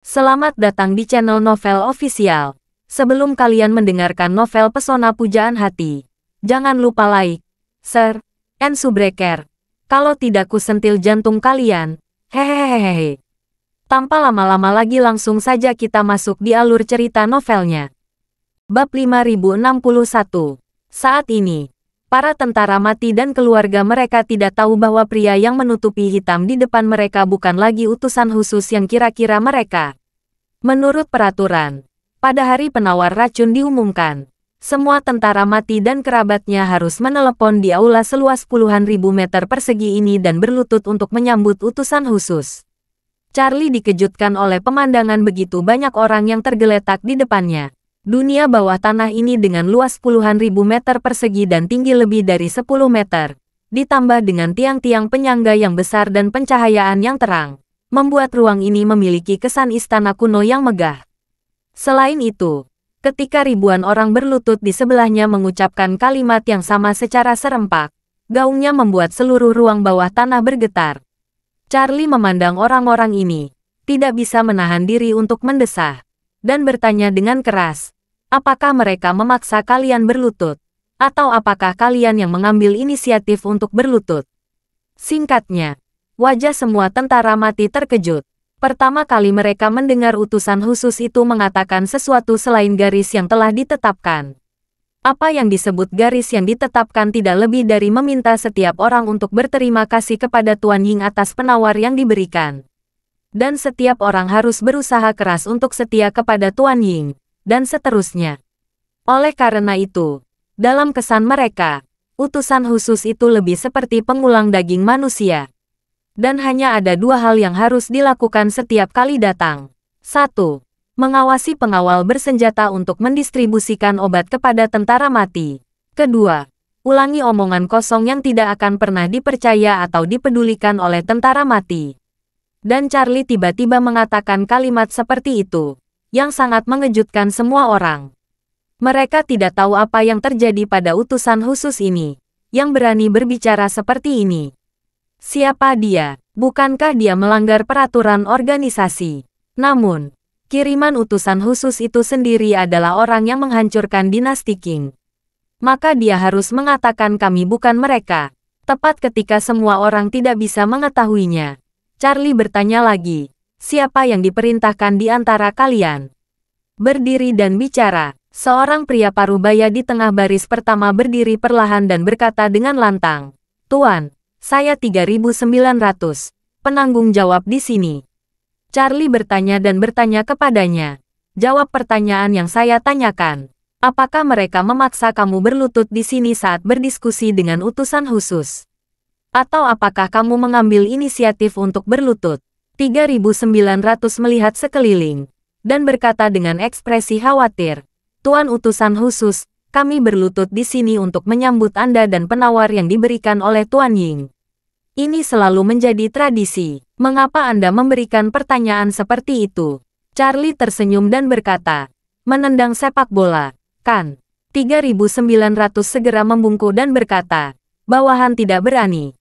Selamat datang di channel Novel Official. Sebelum kalian mendengarkan novel Pesona Pujaan Hati, jangan lupa like, share, and subscribe. Kalau tidak kusentil jantung kalian. Hehehehe. Tanpa lama-lama lagi langsung saja kita masuk di alur cerita novelnya. Bab 5061. Saat ini, para tentara mati dan keluarga mereka tidak tahu bahwa pria yang menutupi hitam di depan mereka bukan lagi utusan khusus yang kira-kira mereka. Menurut peraturan, pada hari penawar racun diumumkan, semua tentara mati dan kerabatnya harus menelepon di aula seluas puluhan ribu meter persegi ini dan berlutut untuk menyambut utusan khusus. Charlie dikejutkan oleh pemandangan begitu banyak orang yang tergeletak di depannya. Dunia bawah tanah ini dengan luas puluhan ribu meter persegi dan tinggi lebih dari 10 meter, ditambah dengan tiang-tiang penyangga yang besar dan pencahayaan yang terang, membuat ruang ini memiliki kesan istana kuno yang megah. Selain itu, ketika ribuan orang berlutut di sebelahnya mengucapkan kalimat yang sama secara serempak, gaungnya membuat seluruh ruang bawah tanah bergetar. Charlie memandang orang-orang ini, tidak bisa menahan diri untuk mendesah, dan bertanya dengan keras, apakah mereka memaksa kalian berlutut, atau apakah kalian yang mengambil inisiatif untuk berlutut? Singkatnya, wajah semua tentara mati terkejut. Pertama kali mereka mendengar utusan khusus itu mengatakan sesuatu selain garis yang telah ditetapkan. Apa yang disebut garis yang ditetapkan tidak lebih dari meminta setiap orang untuk berterima kasih kepada Tuan Ying atas penawar yang diberikan. Dan setiap orang harus berusaha keras untuk setia kepada Tuan Ying, dan seterusnya. Oleh karena itu, dalam kesan mereka, utusan khusus itu lebih seperti pengulang daging manusia. Dan hanya ada dua hal yang harus dilakukan setiap kali datang. 1. Mengawasi pengawal bersenjata untuk mendistribusikan obat kepada tentara mati. Kedua, ulangi omongan kosong yang tidak akan pernah dipercaya atau dipedulikan oleh tentara mati. Dan Charlie tiba-tiba mengatakan kalimat seperti itu, yang sangat mengejutkan semua orang. Mereka tidak tahu apa yang terjadi pada utusan khusus ini, yang berani berbicara seperti ini. Siapa dia? Bukankah dia melanggar peraturan organisasi? Namun, kiriman utusan khusus itu sendiri adalah orang yang menghancurkan dinasti Qing. Maka dia harus mengatakan kami bukan mereka. Tepat ketika semua orang tidak bisa mengetahuinya, Charlie bertanya lagi, siapa yang diperintahkan di antara kalian? Berdiri dan bicara, seorang pria parubaya di tengah baris pertama berdiri perlahan dan berkata dengan lantang, Tuan, saya 3.900, penanggung jawab di sini. Charlie bertanya dan bertanya kepadanya, jawab pertanyaan yang saya tanyakan. Apakah mereka memaksa kamu berlutut di sini saat berdiskusi dengan utusan khusus? Atau apakah kamu mengambil inisiatif untuk berlutut? 3.900 melihat sekeliling, dan berkata dengan ekspresi khawatir, Tuan utusan khusus, kami berlutut di sini untuk menyambut Anda dan penawar yang diberikan oleh Tuan Ying. Ini selalu menjadi tradisi. Mengapa Anda memberikan pertanyaan seperti itu? Charlie tersenyum dan berkata, menendang sepak bola, kan? 3.900 segera membungkuk dan berkata, bawahan tidak berani.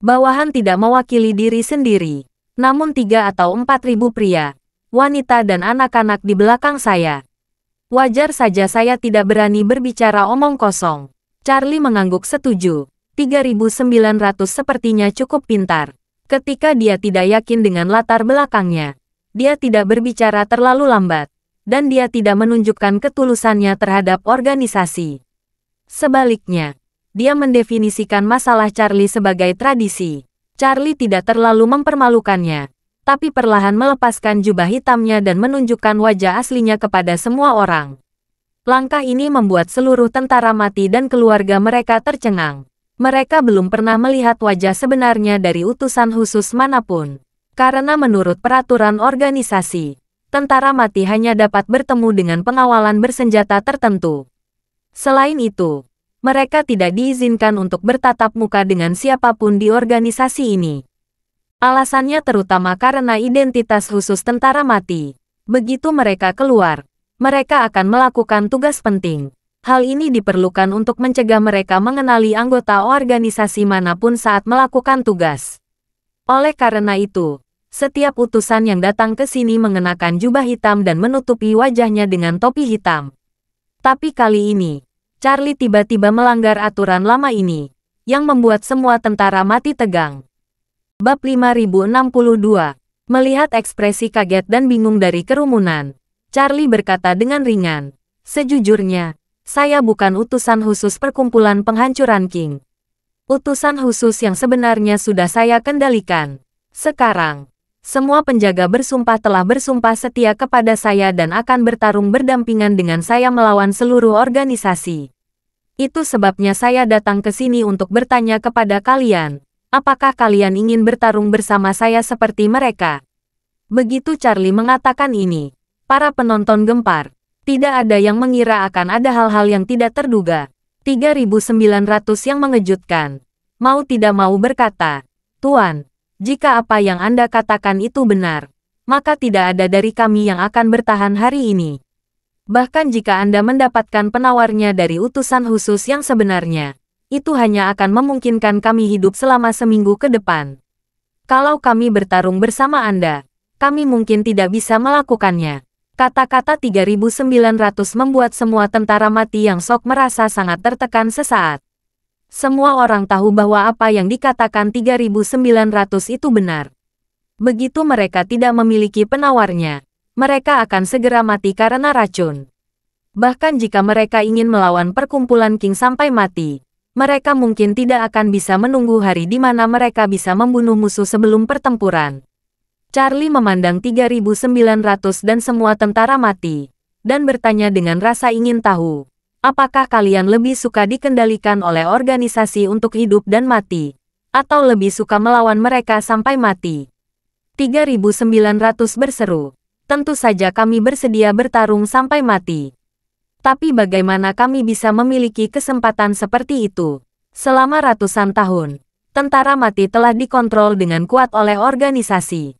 Bawahan tidak mewakili diri sendiri. Namun 3 atau 4.000 pria, wanita dan anak-anak di belakang saya. Wajar saja saya tidak berani berbicara omong kosong. Charlie mengangguk setuju. 3.900 sepertinya cukup pintar. Ketika dia tidak yakin dengan latar belakangnya, dia tidak berbicara terlalu lambat, dan dia tidak menunjukkan ketulusannya terhadap organisasi. Sebaliknya, dia mendefinisikan masalah Charlie sebagai tradisi. Charlie tidak terlalu mempermalukannya, tapi perlahan melepaskan jubah hitamnya dan menunjukkan wajah aslinya kepada semua orang. Langkah ini membuat seluruh tentara mati dan keluarga mereka tercengang. Mereka belum pernah melihat wajah sebenarnya dari utusan khusus manapun. Karena menurut peraturan organisasi, tentara mati hanya dapat bertemu dengan pengawalan bersenjata tertentu. Selain itu, mereka tidak diizinkan untuk bertatap muka dengan siapapun di organisasi ini. Alasannya terutama karena identitas khusus tentara mati. Begitu mereka keluar, mereka akan melakukan tugas penting. Hal ini diperlukan untuk mencegah mereka mengenali anggota organisasi manapun saat melakukan tugas. Oleh karena itu, Setiap utusan yang datang ke sini mengenakan jubah hitam dan menutupi wajahnya dengan topi hitam. Tapi kali ini, Charlie tiba-tiba melanggar aturan lama ini, yang membuat semua tentara mati tegang. Bab 5062. Melihat ekspresi kaget dan bingung dari kerumunan, Charlie berkata dengan ringan, "Sejujurnya, saya bukan utusan khusus perkumpulan penghancuran King. Utusan khusus yang sebenarnya sudah saya kendalikan. Sekarang, semua penjaga bersumpah telah bersumpah setia kepada saya dan akan bertarung berdampingan dengan saya melawan seluruh organisasi. Itu sebabnya saya datang ke sini untuk bertanya kepada kalian, apakah kalian ingin bertarung bersama saya seperti mereka?" Begitu Charlie mengatakan ini, para penonton gempar. Tidak ada yang mengira akan ada hal-hal yang tidak terduga. 3.900 yang mengejutkan. Mau tidak mau berkata, "Tuan, jika apa yang Anda katakan itu benar, maka tidak ada dari kami yang akan bertahan hari ini. Bahkan jika Anda mendapatkan penawarnya dari utusan khusus yang sebenarnya, itu hanya akan memungkinkan kami hidup selama seminggu ke depan. Kalau kami bertarung bersama Anda, kami mungkin tidak bisa melakukannya." Kata-kata 3.900 membuat semua tentara mati yang shock merasa sangat tertekan sesaat. Semua orang tahu bahwa apa yang dikatakan 3.900 itu benar. Begitu mereka tidak memiliki penawarnya, mereka akan segera mati karena racun. Bahkan jika mereka ingin melawan perkumpulan King sampai mati, mereka mungkin tidak akan bisa menunggu hari di mana mereka bisa membunuh musuh sebelum pertempuran. Charlie memandang 3.900 dan semua tentara mati, dan bertanya dengan rasa ingin tahu. Apakah kalian lebih suka dikendalikan oleh organisasi untuk hidup dan mati, atau lebih suka melawan mereka sampai mati? 3.900 berseru, "Tentu saja kami bersedia bertarung sampai mati. Tapi bagaimana kami bisa memiliki kesempatan seperti itu? Selama ratusan tahun, tentara mati telah dikontrol dengan kuat oleh organisasi.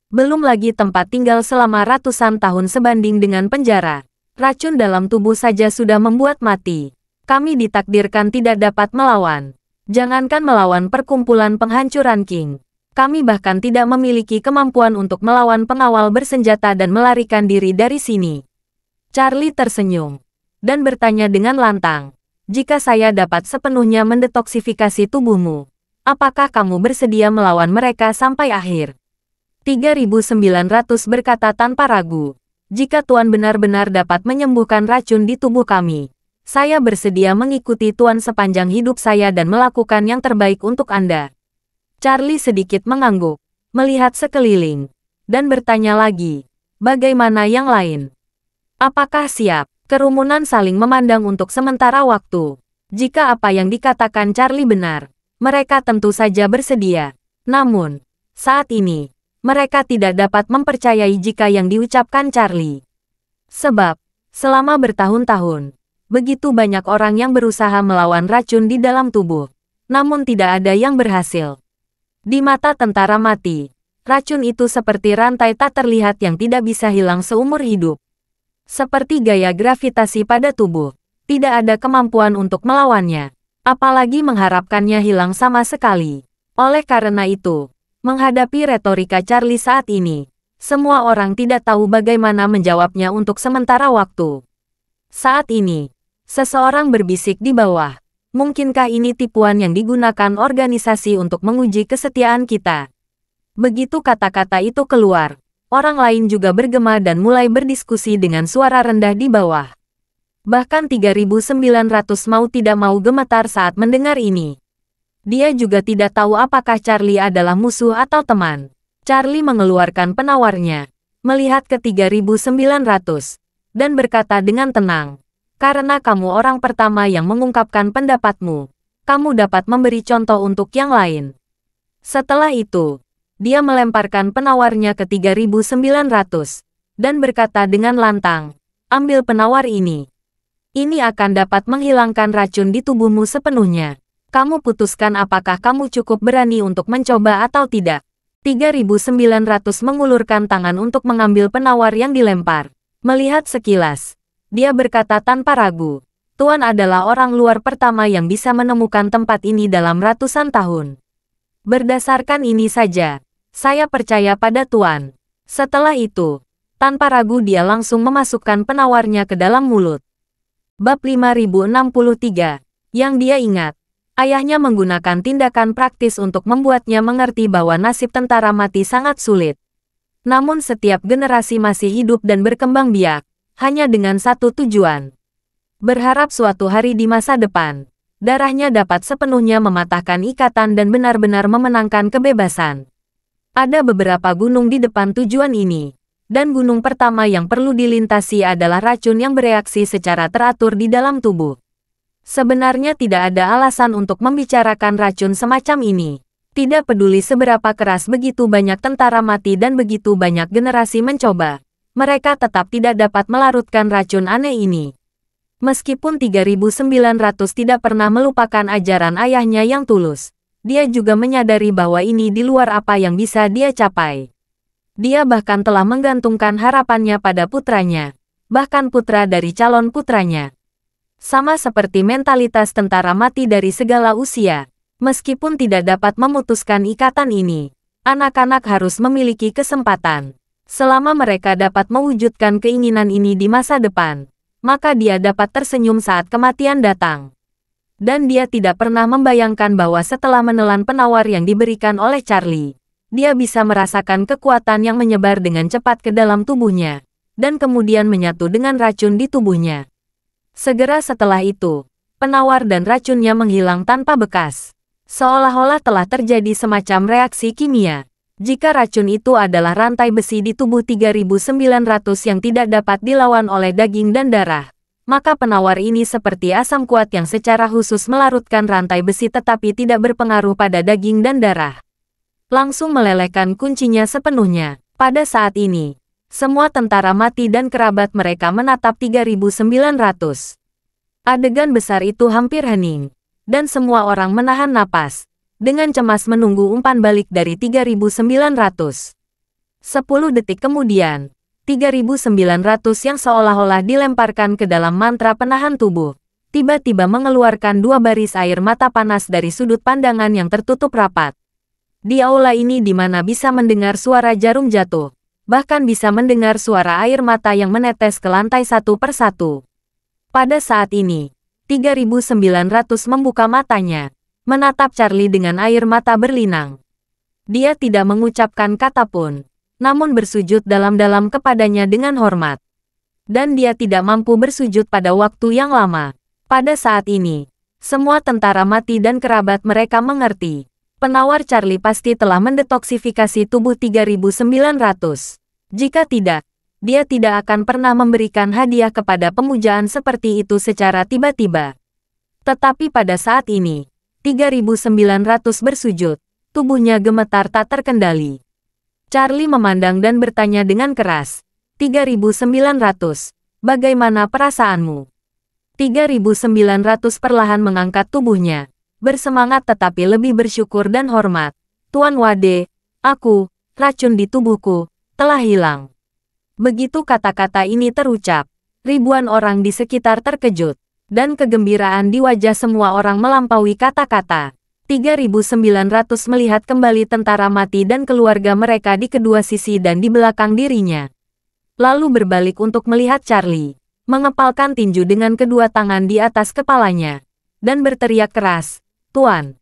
Belum lagi tempat tinggal selama ratusan tahun sebanding dengan penjara. Racun dalam tubuh saja sudah membuat mati. Kami ditakdirkan tidak dapat melawan. Jangankan melawan perkumpulan penghancuran King. Kami bahkan tidak memiliki kemampuan untuk melawan pengawal bersenjata dan melarikan diri dari sini." Charlie tersenyum dan bertanya dengan lantang, "Jika saya dapat sepenuhnya mendetoksifikasi tubuhmu, apakah kamu bersedia melawan mereka sampai akhir?" 3.900 berkata tanpa ragu, "Jika Tuan benar-benar dapat menyembuhkan racun di tubuh kami, saya bersedia mengikuti Tuan sepanjang hidup saya dan melakukan yang terbaik untuk Anda." Charlie sedikit mengangguk, melihat sekeliling, dan bertanya lagi, "Bagaimana yang lain? Apakah siap?" Kerumunan saling memandang untuk sementara waktu. Jika apa yang dikatakan Charlie benar, mereka tentu saja bersedia. Namun, saat ini, mereka tidak dapat mempercayai jika yang diucapkan Charlie. Sebab, selama bertahun-tahun, begitu banyak orang yang berusaha melawan racun di dalam tubuh, namun tidak ada yang berhasil. Di mata tentara mati, racun itu seperti rantai tak terlihat yang tidak bisa hilang seumur hidup. Seperti gaya gravitasi pada tubuh, tidak ada kemampuan untuk melawannya, apalagi mengharapkannya hilang sama sekali. Oleh karena itu, menghadapi retorika Charlie saat ini, semua orang tidak tahu bagaimana menjawabnya untuk sementara waktu. Saat ini, seseorang berbisik di bawah, "Mungkinkah ini tipuan yang digunakan organisasi untuk menguji kesetiaan kita?" Begitu kata-kata itu keluar, orang lain juga bergema dan mulai berdiskusi dengan suara rendah di bawah. Bahkan 3.900 mau tidak mau gemetar saat mendengar ini. Dia juga tidak tahu apakah Charlie adalah musuh atau teman. Charlie mengeluarkan penawarnya, melihat ke 3.900, dan berkata dengan tenang, "Karena kamu orang pertama yang mengungkapkan pendapatmu, kamu dapat memberi contoh untuk yang lain." Setelah itu, dia melemparkan penawarnya ke 3.900, dan berkata dengan lantang, "Ambil penawar ini. Ini akan dapat menghilangkan racun di tubuhmu sepenuhnya. Kamu putuskan apakah kamu cukup berani untuk mencoba atau tidak." 3.900 mengulurkan tangan untuk mengambil penawar yang dilempar. Melihat sekilas, dia berkata tanpa ragu, "Tuan adalah orang luar pertama yang bisa menemukan tempat ini dalam ratusan tahun. Berdasarkan ini saja, Saya percaya pada Tuan. Setelah itu, tanpa ragu dia langsung memasukkan penawarnya ke dalam mulut. Bab 5063. Yang dia ingat, ayahnya menggunakan tindakan praktis untuk membuatnya mengerti bahwa nasib tentara mati sangat sulit. Namun setiap generasi masih hidup dan berkembang biak, hanya dengan satu tujuan. Berharap suatu hari di masa depan, darahnya dapat sepenuhnya mematahkan ikatan dan benar-benar memenangkan kebebasan. Ada beberapa gunung di depan tujuan ini, dan gunung pertama yang perlu dilintasi adalah racun yang bereaksi secara teratur di dalam tubuh. Sebenarnya tidak ada alasan untuk membicarakan racun semacam ini. Tidak peduli seberapa keras begitu banyak tentara mati dan begitu banyak generasi mencoba, mereka tetap tidak dapat melarutkan racun aneh ini. Meskipun 3900 tidak pernah melupakan ajaran ayahnya yang tulus, dia juga menyadari bahwa ini di luar apa yang bisa dia capai. Dia bahkan telah menggantungkan harapannya pada putranya, bahkan putra dari calon putranya. Sama seperti mentalitas tentara mati dari segala usia, meskipun tidak dapat memutuskan ikatan ini, anak-anak harus memiliki kesempatan. Selama mereka dapat mewujudkan keinginan ini di masa depan, maka dia dapat tersenyum saat kematian datang. Dan dia tidak pernah membayangkan bahwa setelah menelan penawar yang diberikan oleh Charlie, dia bisa merasakan kekuatan yang menyebar dengan cepat ke dalam tubuhnya, dan kemudian menyatu dengan racun di tubuhnya. Segera setelah itu, penawar dan racunnya menghilang tanpa bekas. Seolah-olah telah terjadi semacam reaksi kimia. Jika racun itu adalah rantai besi di tubuh 3900 yang tidak dapat dilawan oleh daging dan darah, maka penawar ini seperti asam kuat yang secara khusus melarutkan rantai besi tetapi tidak berpengaruh pada daging dan darah. Langsung melelehkan kuncinya sepenuhnya. Pada saat ini, semua tentara mati dan kerabat mereka menatap 3900. Adegan besar itu hampir hening, dan semua orang menahan napas, dengan cemas menunggu umpan balik dari 3900. 10 detik kemudian, 3900 yang seolah-olah dilemparkan ke dalam mantra penahan tubuh, tiba-tiba mengeluarkan dua baris air mata panas dari sudut pandangan yang tertutup rapat. Di aula ini di mana bisa mendengar suara jarum jatuh, bahkan bisa mendengar suara air mata yang menetes ke lantai satu persatu. Pada saat ini, 3900 membuka matanya, menatap Charlie dengan air mata berlinang. Dia tidak mengucapkan kata pun, namun bersujud dalam-dalam kepadanya dengan hormat. Dan dia tidak mampu bersujud pada waktu yang lama. Pada saat ini, semua tentara mati dan kerabat mereka mengerti. Penawar Charlie pasti telah mendetoksifikasi tubuh 3900. Jika tidak, dia tidak akan pernah memberikan hadiah kepada pemujaan seperti itu secara tiba-tiba. Tetapi pada saat ini, 3900 bersujud, tubuhnya gemetar tak terkendali. Charlie memandang dan bertanya dengan keras, 3900, bagaimana perasaanmu? 3900 perlahan mengangkat tubuhnya, bersemangat tetapi lebih bersyukur dan hormat. Tuan Wade, racun di tubuhku, telah hilang. Begitu kata-kata ini terucap, ribuan orang di sekitar terkejut, dan kegembiraan di wajah semua orang melampaui kata-kata. 3900 melihat kembali tentara mati dan keluarga mereka di kedua sisi dan di belakang dirinya. Lalu berbalik untuk melihat Charlie, mengepalkan tinju dengan kedua tangan di atas kepalanya, dan berteriak keras, Tuan,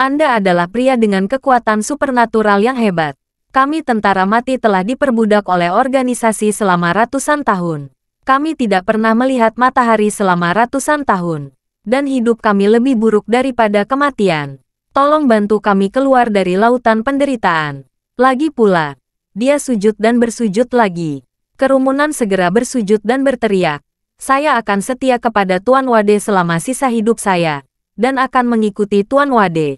Anda adalah pria dengan kekuatan supernatural yang hebat. Kami tentara mati telah diperbudak oleh organisasi selama ratusan tahun. Kami tidak pernah melihat matahari selama ratusan tahun. Dan hidup kami lebih buruk daripada kematian. Tolong bantu kami keluar dari lautan penderitaan. Lagi pula, dia sujud dan bersujud lagi. Kerumunan segera bersujud dan berteriak, saya akan setia kepada Tuan Wade selama sisa hidup saya, dan akan mengikuti Tuan Wade.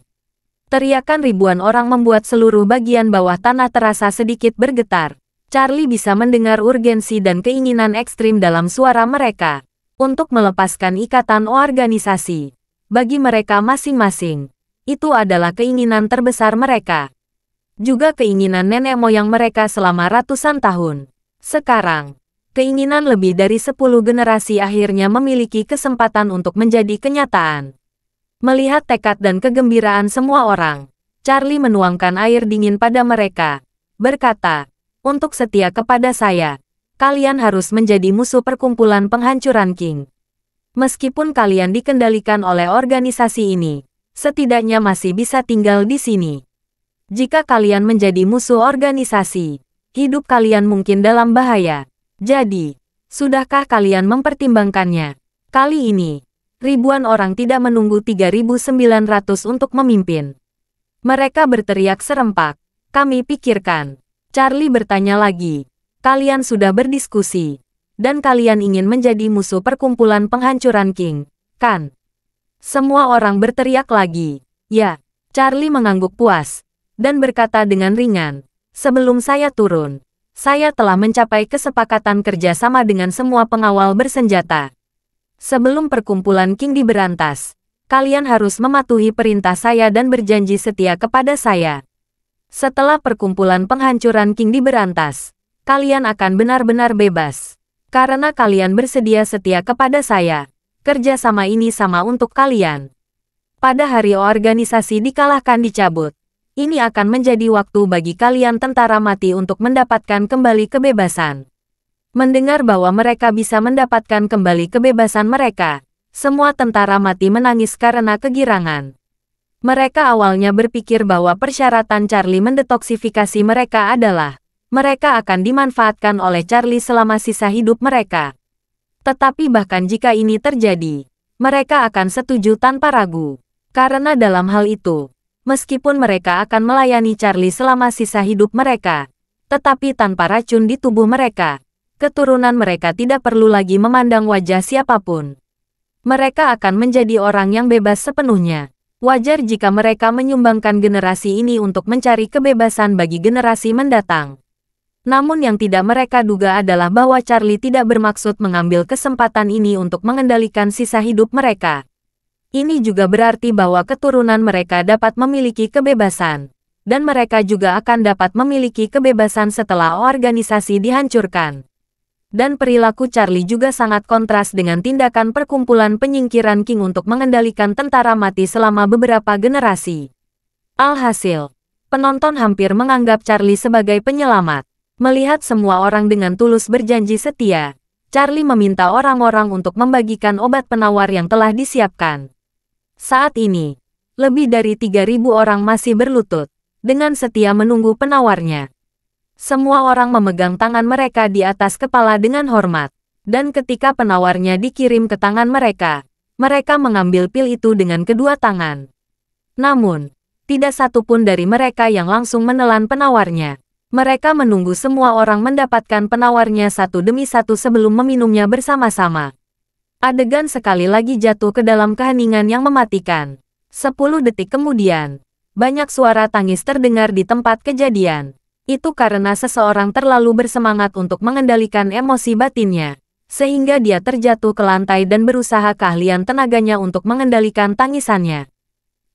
Teriakan ribuan orang membuat seluruh bagian bawah tanah terasa sedikit bergetar. Charlie bisa mendengar urgensi dan keinginan ekstrim dalam suara mereka untuk melepaskan ikatan organisasi. Bagi mereka masing-masing, itu adalah keinginan terbesar mereka. Juga keinginan nenek moyang mereka selama ratusan tahun. Sekarang, keinginan lebih dari 10 generasi akhirnya memiliki kesempatan untuk menjadi kenyataan. Melihat tekad dan kegembiraan semua orang, Charlie menuangkan air dingin pada mereka. Berkata, untuk setia kepada saya, kalian harus menjadi musuh perkumpulan penghancuran King. Meskipun kalian dikendalikan oleh organisasi ini, setidaknya masih bisa tinggal di sini. Jika kalian menjadi musuh organisasi, hidup kalian mungkin dalam bahaya. Jadi, sudahkah kalian mempertimbangkannya? Kali ini, ribuan orang tidak menunggu 3.900 untuk memimpin. Mereka berteriak serempak. Kami pikirkan. Charlie bertanya lagi. Kalian sudah berdiskusi. Dan kalian ingin menjadi musuh perkumpulan penghancuran King, kan? Semua orang berteriak lagi. Ya, Charlie mengangguk puas. Dan berkata dengan ringan. Sebelum saya turun, saya telah mencapai kesepakatan kerjasama dengan semua pengawal bersenjata. Sebelum perkumpulan King diberantas, kalian harus mematuhi perintah saya dan berjanji setia kepada saya. Setelah perkumpulan penghancuran King diberantas, kalian akan benar-benar bebas. Karena kalian bersedia setia kepada saya, kerjasama ini sama untuk kalian. Pada hari organisasi dikalahkan dicabut, ini akan menjadi waktu bagi kalian tentara mati untuk mendapatkan kembali kebebasan. Mendengar bahwa mereka bisa mendapatkan kembali kebebasan mereka, semua tentara mati menangis karena kegirangan. Mereka awalnya berpikir bahwa persyaratan Charlie mendetoksifikasi mereka adalah mereka akan dimanfaatkan oleh Charlie selama sisa hidup mereka. Tetapi bahkan jika ini terjadi, mereka akan setuju tanpa ragu. Karena dalam hal itu, meskipun mereka akan melayani Charlie selama sisa hidup mereka, tetapi tanpa racun di tubuh mereka, keturunan mereka tidak perlu lagi memandang wajah siapapun. Mereka akan menjadi orang yang bebas sepenuhnya. Wajar jika mereka menyumbangkan generasi ini untuk mencari kebebasan bagi generasi mendatang. Namun yang tidak mereka duga adalah bahwa Charlie tidak bermaksud mengambil kesempatan ini untuk mengendalikan sisa hidup mereka. Ini juga berarti bahwa keturunan mereka dapat memiliki kebebasan, dan mereka juga akan dapat memiliki kebebasan setelah organisasi dihancurkan. Dan perilaku Charlie juga sangat kontras dengan tindakan perkumpulan penyingkiran King untuk mengendalikan tentara mati selama beberapa generasi. Alhasil, penonton hampir menganggap Charlie sebagai penyelamat. Melihat semua orang dengan tulus berjanji setia, Charlie meminta orang-orang untuk membagikan obat penawar yang telah disiapkan. Saat ini, lebih dari 3.000 orang masih berlutut, dengan setia menunggu penawarnya. Semua orang memegang tangan mereka di atas kepala dengan hormat, dan ketika penawarnya dikirim ke tangan mereka, mereka mengambil pil itu dengan kedua tangan. Namun, tidak satu pun dari mereka yang langsung menelan penawarnya. Mereka menunggu semua orang mendapatkan penawarnya satu demi satu sebelum meminumnya bersama-sama. Adegan sekali lagi jatuh ke dalam keheningan yang mematikan. 10 detik kemudian, banyak suara tangis terdengar di tempat kejadian. Itu karena seseorang terlalu bersemangat untuk mengendalikan emosi batinnya, sehingga dia terjatuh ke lantai dan berusaha keahlian tenaganya untuk mengendalikan tangisannya.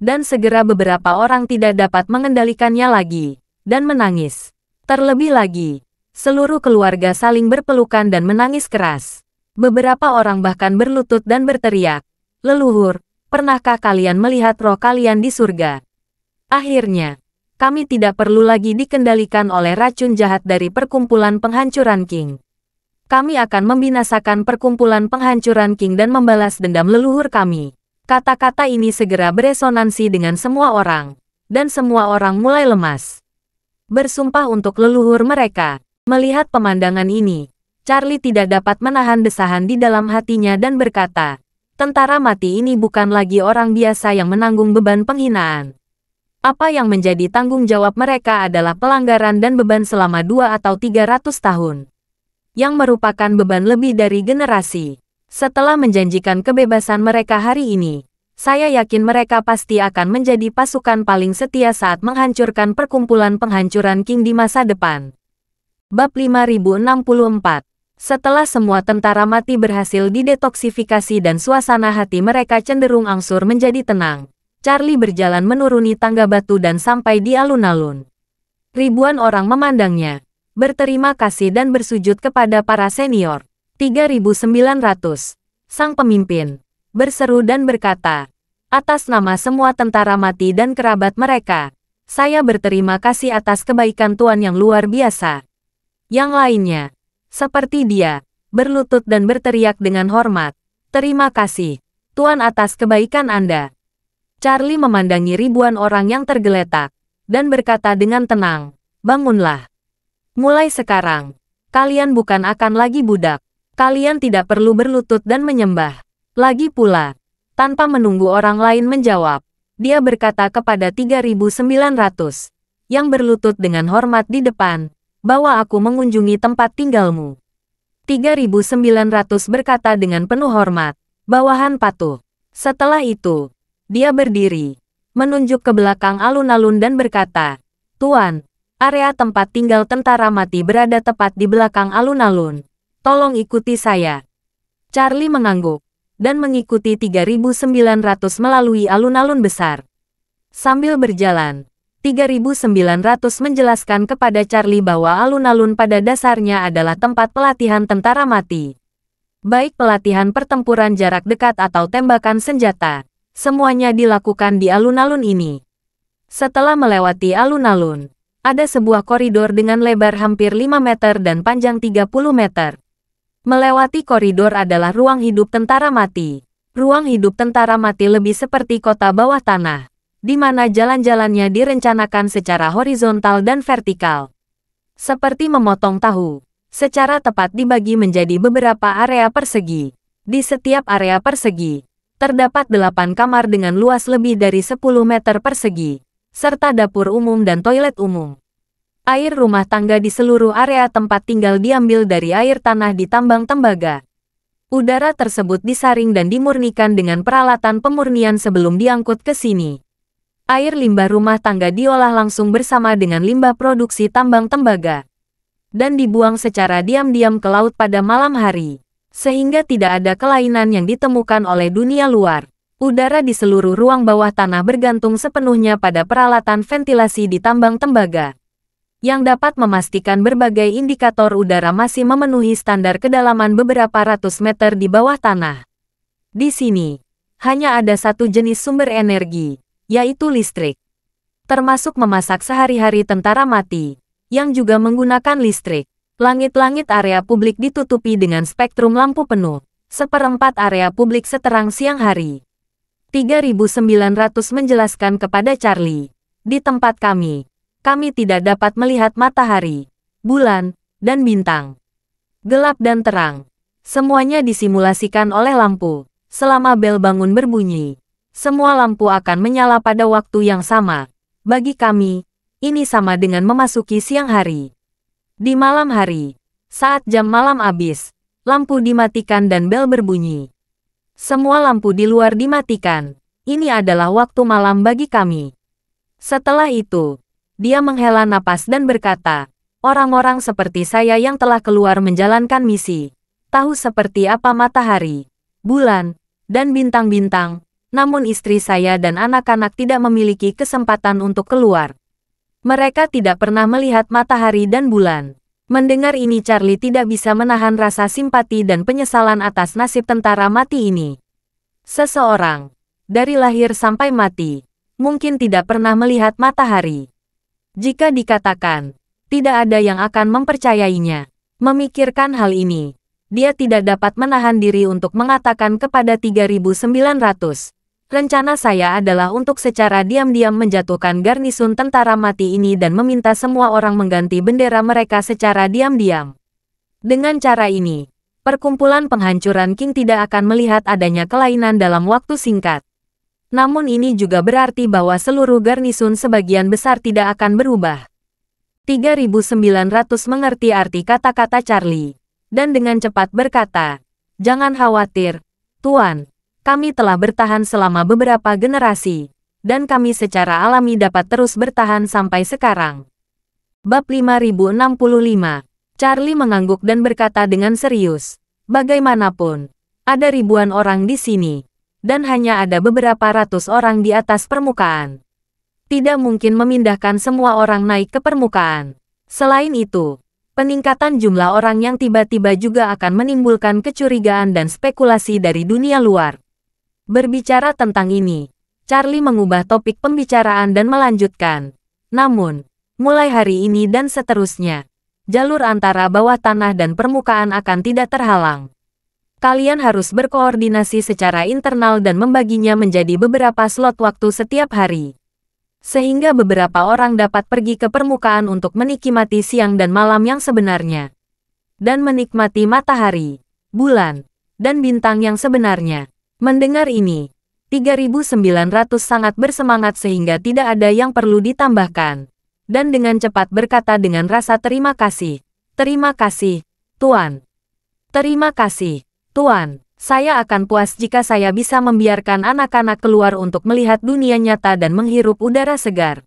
Dan segera beberapa orang tidak dapat mengendalikannya lagi, dan menangis. Terlebih lagi, seluruh keluarga saling berpelukan dan menangis keras. Beberapa orang bahkan berlutut dan berteriak, "Leluhur, pernahkah kalian melihat roh kalian di surga?" Akhirnya, kami tidak perlu lagi dikendalikan oleh racun jahat dari perkumpulan penghancuran King. Kami akan membinasakan perkumpulan penghancuran King dan membalas dendam leluhur kami. Kata-kata ini segera beresonansi dengan semua orang, dan semua orang mulai lemas. Bersumpah untuk leluhur mereka. Melihat pemandangan ini, Charlie tidak dapat menahan desahan di dalam hatinya dan berkata, tentara mati ini bukan lagi orang biasa yang menanggung beban penghinaan. Apa yang menjadi tanggung jawab mereka adalah pelanggaran dan beban selama 2 atau 300 tahun. Yang merupakan beban lebih dari generasi. Setelah menjanjikan kebebasan mereka hari ini, saya yakin mereka pasti akan menjadi pasukan paling setia saat menghancurkan perkumpulan penghancuran King di masa depan. Bab 5064. Setelah semua tentara mati berhasil didetoksifikasi dan suasana hati mereka cenderung angsur menjadi tenang, Charlie berjalan menuruni tangga batu dan sampai di alun-alun. Ribuan orang memandangnya, berterima kasih dan bersujud kepada para senior. 3.900. Sang pemimpin berseru dan berkata, atas nama semua tentara mati dan kerabat mereka, Saya berterima kasih atas kebaikan Tuan yang luar biasa. Yang lainnya, seperti dia, berlutut dan berteriak dengan hormat. Terima kasih, Tuan atas kebaikan Anda. Charlie memandangi ribuan orang yang tergeletak, dan berkata dengan tenang, bangunlah. Mulai sekarang, kalian bukan akan lagi budak. Kalian tidak perlu berlutut dan menyembah. Lagi pula, tanpa menunggu orang lain menjawab, dia berkata kepada 3.900 yang berlutut dengan hormat di depan, bahwa aku mengunjungi tempat tinggalmu. 3.900 berkata dengan penuh hormat, bawahan patuh. Setelah itu, dia berdiri, menunjuk ke belakang alun-alun dan berkata, Tuan, area tempat tinggal tentara mati berada tepat di belakang alun-alun. Tolong ikuti saya. Charlie mengangguk, dan mengikuti 3.900 melalui alun-alun besar. Sambil berjalan, 3.900 menjelaskan kepada Charlie bahwa alun-alun pada dasarnya adalah tempat pelatihan tentara mati. Baik pelatihan pertempuran jarak dekat atau tembakan senjata, semuanya dilakukan di alun-alun ini. Setelah melewati alun-alun, ada sebuah koridor dengan lebar hampir 5 meter dan panjang 30 meter. Melewati koridor adalah ruang hidup tentara mati. Ruang hidup tentara mati lebih seperti kota bawah tanah, di mana jalan-jalannya direncanakan secara horizontal dan vertikal. Seperti memotong tahu, secara tepat dibagi menjadi beberapa area persegi. Di setiap area persegi, terdapat 8 kamar dengan luas lebih dari 10 meter persegi, serta dapur umum dan toilet umum. Air rumah tangga di seluruh area tempat tinggal diambil dari air tanah di tambang tembaga. Udara tersebut disaring dan dimurnikan dengan peralatan pemurnian sebelum diangkut ke sini. Air limbah rumah tangga diolah langsung bersama dengan limbah produksi tambang tembaga, dan dibuang secara diam-diam ke laut pada malam hari, sehingga tidak ada kelainan yang ditemukan oleh dunia luar. Udara di seluruh ruang bawah tanah bergantung sepenuhnya pada peralatan ventilasi di tambang tembaga, yang dapat memastikan berbagai indikator udara masih memenuhi standar kedalaman beberapa ratus meter di bawah tanah. Di sini, hanya ada satu jenis sumber energi, yaitu listrik. Termasuk memasak sehari-hari tentara mati, yang juga menggunakan listrik. Langit-langit area publik ditutupi dengan spektrum lampu penuh, seperempat area publik seterang siang hari. 3.900 menjelaskan kepada Charlie, di tempat kami tidak dapat melihat matahari, bulan, dan bintang. Gelap dan terang, semuanya disimulasikan oleh lampu. Selama bel bangun berbunyi, semua lampu akan menyala pada waktu yang sama. Bagi kami, ini sama dengan memasuki siang hari. Di malam hari, saat jam malam habis, lampu dimatikan dan bel berbunyi. Semua lampu di luar dimatikan. Ini adalah waktu malam bagi kami. Setelah itu, dia menghela napas dan berkata, orang-orang seperti saya yang telah keluar menjalankan misi, tahu seperti apa matahari, bulan, dan bintang-bintang, namun istri saya dan anak-anak tidak memiliki kesempatan untuk keluar. Mereka tidak pernah melihat matahari dan bulan. Mendengar ini Charlie tidak bisa menahan rasa simpati dan penyesalan atas nasib tentara mati ini. Seseorang, dari lahir sampai mati, mungkin tidak pernah melihat matahari. Jika dikatakan, tidak ada yang akan mempercayainya. Memikirkan hal ini, dia tidak dapat menahan diri untuk mengatakan kepada 3.900, rencana saya adalah untuk secara diam-diam menjatuhkan garnisun tentara mati ini dan meminta semua orang mengganti bendera mereka secara diam-diam. Dengan cara ini, perkumpulan penghancuran King tidak akan melihat adanya kelainan dalam waktu singkat. Namun ini juga berarti bahwa seluruh garnisun sebagian besar tidak akan berubah. 3.900 mengerti arti kata-kata Charlie, dan dengan cepat berkata, jangan khawatir, Tuan, kami telah bertahan selama beberapa generasi, dan kami secara alami dapat terus bertahan sampai sekarang. Bab 5065, Charlie mengangguk dan berkata dengan serius, bagaimanapun, ada ribuan orang di sini, dan hanya ada beberapa ratus orang di atas permukaan. Tidak mungkin memindahkan semua orang naik ke permukaan. Selain itu, peningkatan jumlah orang yang tiba-tiba juga akan menimbulkan kecurigaan dan spekulasi dari dunia luar. Berbicara tentang ini, Charlie mengubah topik pembicaraan dan melanjutkan, Namun, mulai hari ini dan seterusnya, jalur antara bawah tanah dan permukaan akan tidak terhalang. Kalian harus berkoordinasi secara internal dan membaginya menjadi beberapa slot waktu setiap hari. Sehingga beberapa orang dapat pergi ke permukaan untuk menikmati siang dan malam yang sebenarnya. Dan menikmati matahari, bulan, dan bintang yang sebenarnya. Mendengar ini, 3.900 sangat bersemangat sehingga tidak ada yang perlu ditambahkan. Dan dengan cepat berkata dengan rasa terima kasih. Terima kasih, Tuan. Terima kasih, Tuan. Saya akan puas jika saya bisa membiarkan anak-anak keluar untuk melihat dunia nyata dan menghirup udara segar.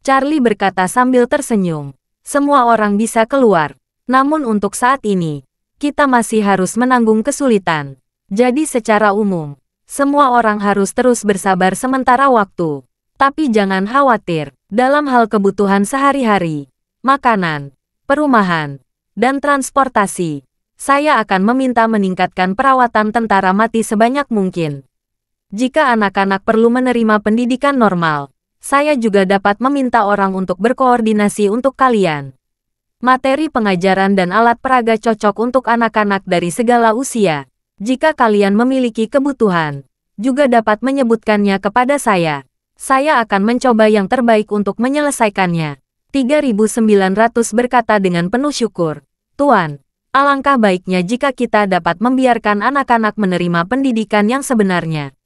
Charlie berkata sambil tersenyum. Semua orang bisa keluar. Namun untuk saat ini, kita masih harus menanggung kesulitan. Jadi secara umum, semua orang harus terus bersabar sementara waktu. Tapi jangan khawatir, dalam hal kebutuhan sehari-hari, makanan, perumahan, dan transportasi, saya akan meminta meningkatkan perawatan tentara mati sebanyak mungkin. Jika anak-anak perlu menerima pendidikan normal, saya juga dapat meminta orang untuk berkoordinasi untuk kalian. Materi pengajaran dan alat peraga cocok untuk anak-anak dari segala usia. Jika kalian memiliki kebutuhan, juga dapat menyebutkannya kepada saya. Saya akan mencoba yang terbaik untuk menyelesaikannya. 3.900 berkata dengan penuh syukur. Tuan, alangkah baiknya jika kita dapat membiarkan anak-anak menerima pendidikan yang sebenarnya.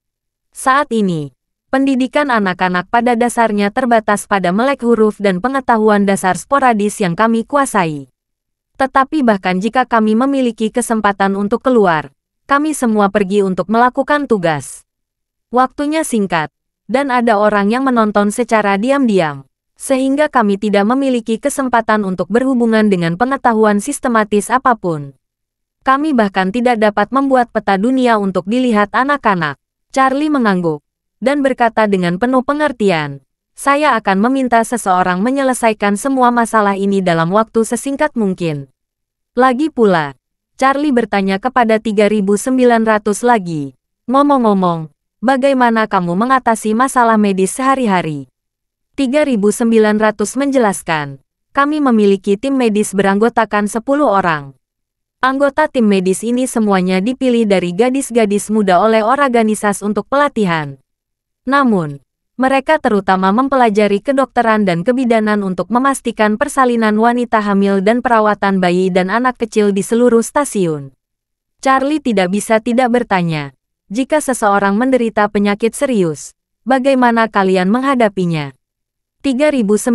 Saat ini, pendidikan anak-anak pada dasarnya terbatas pada melek huruf dan pengetahuan dasar sporadis yang kami kuasai. Tetapi bahkan jika kami memiliki kesempatan untuk keluar, kami semua pergi untuk melakukan tugas. Waktunya singkat, dan ada orang yang menonton secara diam-diam. Sehingga kami tidak memiliki kesempatan untuk berhubungan dengan pengetahuan sistematis apapun. Kami bahkan tidak dapat membuat peta dunia untuk dilihat anak-anak. Charlie mengangguk, dan berkata dengan penuh pengertian, saya akan meminta seseorang menyelesaikan semua masalah ini dalam waktu sesingkat mungkin. Lagi pula, Charlie bertanya kepada 3.900 lagi, ngomong-ngomong, bagaimana kamu mengatasi masalah medis sehari-hari? 3.900 menjelaskan, kami memiliki tim medis beranggotakan 10 orang. Anggota tim medis ini semuanya dipilih dari gadis-gadis muda oleh organisasi untuk pelatihan. Namun, mereka terutama mempelajari kedokteran dan kebidanan untuk memastikan persalinan wanita hamil dan perawatan bayi dan anak kecil di seluruh stasiun. Charlie tidak bisa tidak bertanya, jika seseorang menderita penyakit serius, bagaimana kalian menghadapinya? 3.900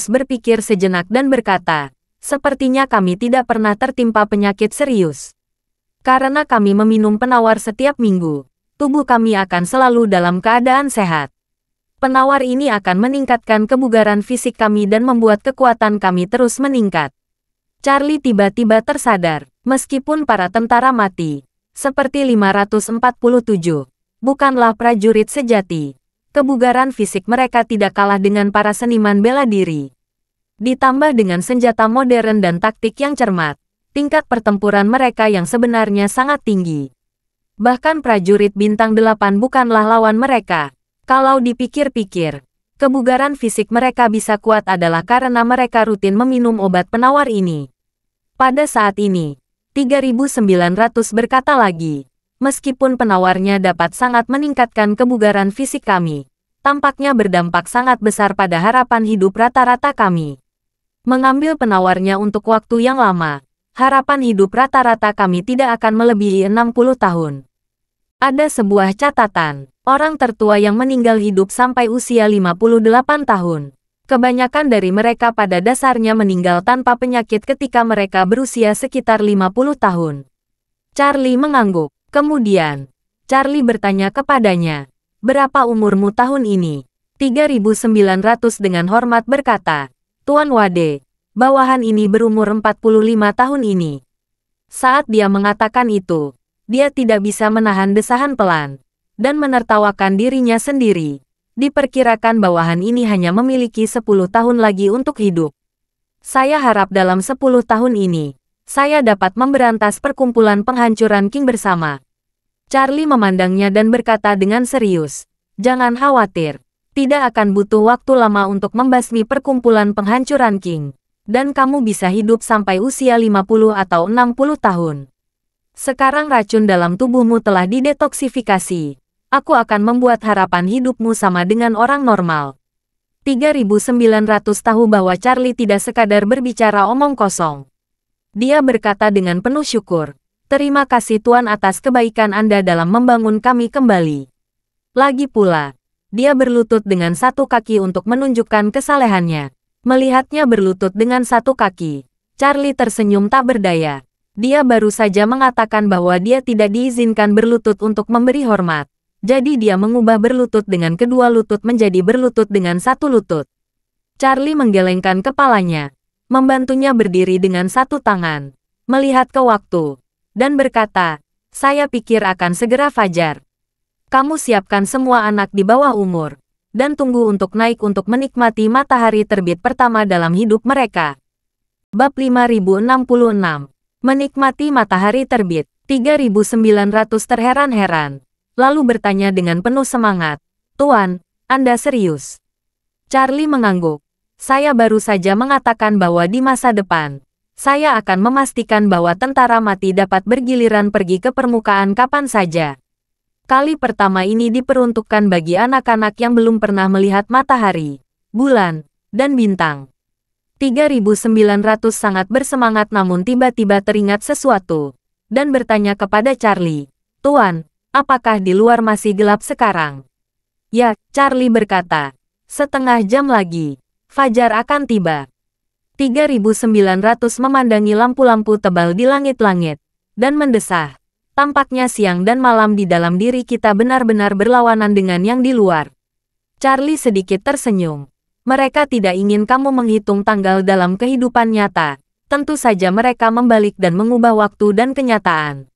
berpikir sejenak dan berkata, sepertinya kami tidak pernah tertimpa penyakit serius. Karena kami meminum penawar setiap minggu, tubuh kami akan selalu dalam keadaan sehat. Penawar ini akan meningkatkan kebugaran fisik kami dan membuat kekuatan kami terus meningkat. Charlie tiba-tiba tersadar, meskipun para tentara mati, seperti 547, bukanlah prajurit sejati. Kebugaran fisik mereka tidak kalah dengan para seniman bela diri. Ditambah dengan senjata modern dan taktik yang cermat, tingkat pertempuran mereka yang sebenarnya sangat tinggi. Bahkan prajurit bintang 8 bukanlah lawan mereka. Kalau dipikir-pikir, kebugaran fisik mereka bisa kuat adalah karena mereka rutin meminum obat penawar ini. Pada saat ini, 3.900 berkata lagi, meskipun penawarnya dapat sangat meningkatkan kebugaran fisik kami, tampaknya berdampak sangat besar pada harapan hidup rata-rata kami. Mengambil penawarnya untuk waktu yang lama, harapan hidup rata-rata kami tidak akan melebihi 60 tahun. Ada sebuah catatan, orang tertua yang meninggal hidup sampai usia 58 tahun. Kebanyakan dari mereka pada dasarnya meninggal tanpa penyakit ketika mereka berusia sekitar 50 tahun. Charlie mengangguk. Kemudian, Charlie bertanya kepadanya, berapa umurmu tahun ini? 3.900 dengan hormat berkata, Tuan Wade, bawahan ini berumur 45 tahun ini. Saat dia mengatakan itu, dia tidak bisa menahan desahan pelan, dan menertawakan dirinya sendiri. Diperkirakan bawahan ini hanya memiliki 10 tahun lagi untuk hidup. Saya harap dalam 10 tahun ini, saya dapat memberantas perkumpulan penghancuran King bersama. Charlie memandangnya dan berkata dengan serius, jangan khawatir. Tidak akan butuh waktu lama untuk membasmi perkumpulan penghancuran King. Dan kamu bisa hidup sampai usia 50 atau 60 tahun. Sekarang racun dalam tubuhmu telah didetoksifikasi. Aku akan membuat harapan hidupmu sama dengan orang normal. 3900 tahu bahwa Charlie tidak sekadar berbicara omong kosong. Dia berkata dengan penuh syukur. Terima kasih Tuan atas kebaikan Anda dalam membangun kami kembali. Lagi pula, dia berlutut dengan satu kaki untuk menunjukkan kesalehannya. Melihatnya berlutut dengan satu kaki, Charlie tersenyum tak berdaya. Dia baru saja mengatakan bahwa dia tidak diizinkan berlutut untuk memberi hormat. Jadi dia mengubah berlutut dengan kedua lutut menjadi berlutut dengan satu lutut. Charlie menggelengkan kepalanya, membantunya berdiri dengan satu tangan, melihat ke waktu, dan berkata, saya pikir akan segera fajar. Kamu siapkan semua anak di bawah umur, dan tunggu untuk naik untuk menikmati matahari terbit pertama dalam hidup mereka. Bab 5066. Menikmati matahari terbit. 3900 terheran-heran, lalu bertanya dengan penuh semangat, Tuan, Anda serius? Charlie mengangguk. Saya baru saja mengatakan bahwa di masa depan, saya akan memastikan bahwa tentara mati dapat bergiliran pergi ke permukaan kapan saja. Kali pertama ini diperuntukkan bagi anak-anak yang belum pernah melihat matahari, bulan, dan bintang. 3900 sangat bersemangat namun tiba-tiba teringat sesuatu, dan bertanya kepada Charlie, Tuan, apakah di luar masih gelap sekarang? Ya, Charlie berkata, setengah jam lagi, fajar akan tiba. 3900 memandangi lampu-lampu tebal di langit-langit, dan mendesah. Tampaknya siang dan malam di dalam diri kita benar-benar berlawanan dengan yang di luar. Charlie sedikit tersenyum. Mereka tidak ingin kamu menghitung tanggal dalam kehidupan nyata. Tentu saja mereka membalik dan mengubah waktu dan kenyataan.